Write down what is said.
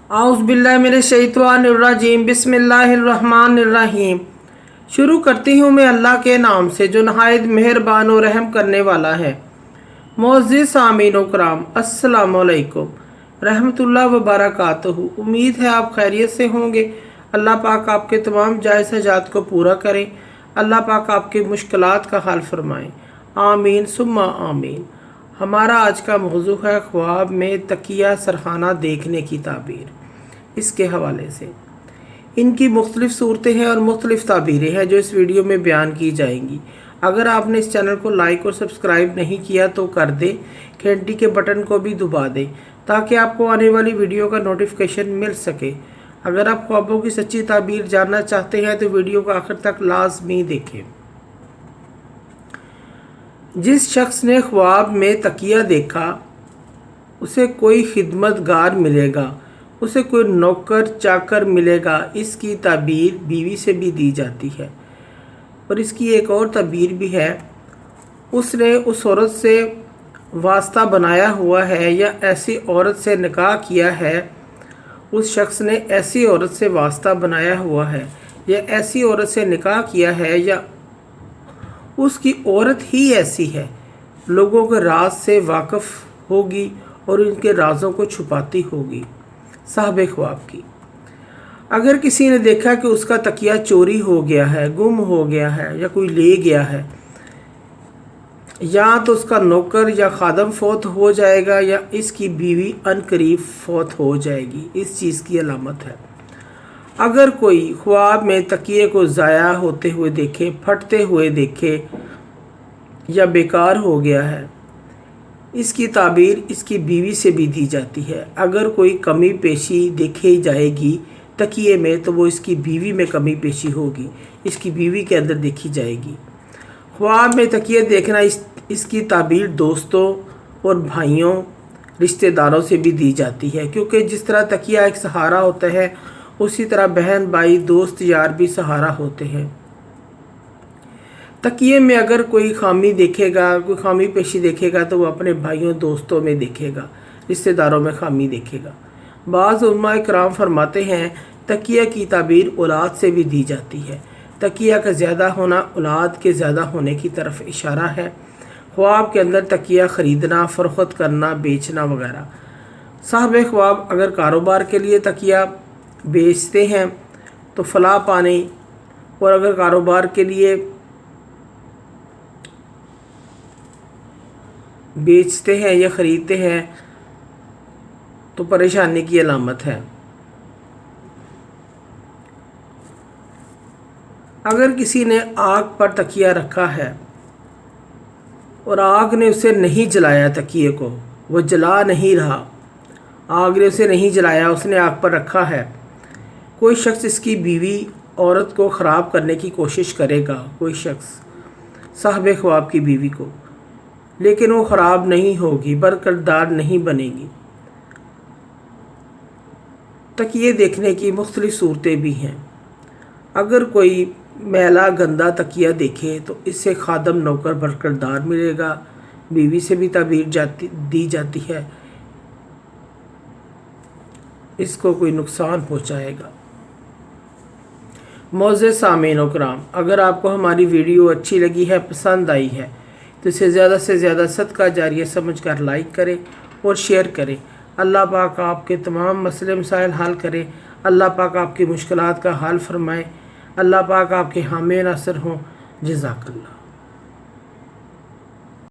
आउज़ बिल्लाहि मिनश्शैतानिर्रजीम बिस्मिल्लाहिर्रहमानिर्रहीम। शुरू करती हूँ मैं अल्लाह के नाम से जो नहायत मेहरबान और रहम करने वाला है। मोअज़्ज़िज़ सामीन व कराम, अस्सलामु अलैकुम रहमतुल्लाह व बरकातहू। उम्मीद है आप खैरियत से होंगे। अल्लाह पाक आपके तमाम जायज़ हजात को पूरा करें। अल्लाह पाक आपकी मुश्किलात का हल फरमाएँ। आमीन सुम्मा आमीन। हमारा आज का मौजू है ख्वाब में तकिया सरहाना देखने की ताबीर। इसके हवाले से इनकी मुख्तलिफ़ सूरतें हैं और मुख्तलिफ़ ताबीरें हैं जो इस वीडियो में बयान की जाएंगी। अगर आपने इस चैनल को लाइक और सब्सक्राइब नहीं किया तो कर दें, घंटी के बटन को भी दबा दें ताकि आपको आने वाली वीडियो का नोटिफिकेशन मिल सके। अगर आप ख्वाबों की सच्ची ताबीर जानना चाहते हैं तो वीडियो को आखिर तक लाजमी देखें। जिस शख्स ने ख्वाब में तकिया देखा उसे कोई खिदमतगार मिलेगा, उसे कोई नौकर चाकर मिलेगा। इसकी ताबीर बीवी से भी दी जाती है। और इसकी एक और ताबीर भी है, उसने उस औरत से वास्ता बनाया हुआ है या ऐसी औरत से निकाह किया है। उस शख्स ने ऐसी औरत से वास्ता बनाया हुआ है या ऐसी औरत से निकाह किया है या उसकी औरत ही ऐसी है, लोगों के राज से वाकिफ़ होगी और उनके राज़ों को छुपाती होगी। साहब ख्वाब की अगर किसी ने देखा कि उसका तकिया चोरी हो गया है, गुम हो गया है या कोई ले गया है, या तो उसका नौकर या खादम फौत हो जाएगा या इसकी बीवी अनकरीब फौत हो जाएगी, इस चीज़ की अलामत है। अगर कोई ख्वाब में तकिए को ज़ाया होते हुए देखे, फटते हुए देखे या बेकार हो गया है, इसकी ताबीर इसकी बीवी से भी दी जाती है। अगर कोई कमी पेशी देखी जाएगी तकिए में तो वो इसकी बीवी में कमी पेशी होगी, इसकी बीवी के अंदर देखी जाएगी। ख्वाब में तकिए देखना इसकी ताबीर दोस्तों और भाइयों रिश्तेदारों से भी दी जाती है, क्योंकि जिस तरह तकिया एक सहारा होता है उसी तरह बहन भाई दोस्त यार भी सहारा होते हैं। तकिए में अगर कोई खामी देखेगा, कोई खामी पेशी देखेगा तो वो अपने भाइयों दोस्तों में देखेगा, रिश्तेदारों में खामी देखेगा। बाज़ उलमा इकराम फरमाते हैं तकिया की ताबीर औलाद से भी दी जाती है। तकिया का ज़्यादा होना औलाद के ज़्यादा होने की तरफ इशारा है। ख्वाब के अंदर तकिया ख़रीदना, फ़रोख्त करना, बेचना वगैरह। साहब ख्वाब अगर कारोबार के लिए तकिया बेचते हैं तो फलाह पाने, और अगर कारोबार के लिए बेचते हैं या ख़रीदते हैं तो परेशानी की अलामत है। अगर किसी ने आग पर तकिया रखा है और आग ने उसे नहीं जलाया, तकिए को वो जला नहीं रहा, आग ने उसे नहीं जलाया, उसने आग पर रखा है, कोई शख्स इसकी बीवी औरत को ख़राब करने की कोशिश करेगा, कोई शख्स साहब ख्वाब की बीवी को, लेकिन वो ख़राब नहीं होगी, बरकतदार नहीं बनेगी। तकिए देखने की मुख्तलिफ़ सूरतें भी हैं। अगर कोई मैला गंदा तकिया देखे तो इससे खादम नौकर बरकतदार मिलेगा, बीवी से भी ताबीर दी जाती है, इसको कोई नुकसान पहुँचाएगा। मोअज़्ज़िज़ सामीन व कराम, अगर आपको हमारी वीडियो अच्छी लगी है, पसंद आई है तो इसे ज़्यादा से ज़्यादा सदका जारिया समझकर लाइक करें और शेयर करें। अल्लाह पाक आपके तमाम मसले मसाइल हल करे। अल्लाह पाक आपकी मुश्किलात का हल फरमाए। अल्लाह पाक आपके हामी नासिर हों। जज़ाकल्लाह।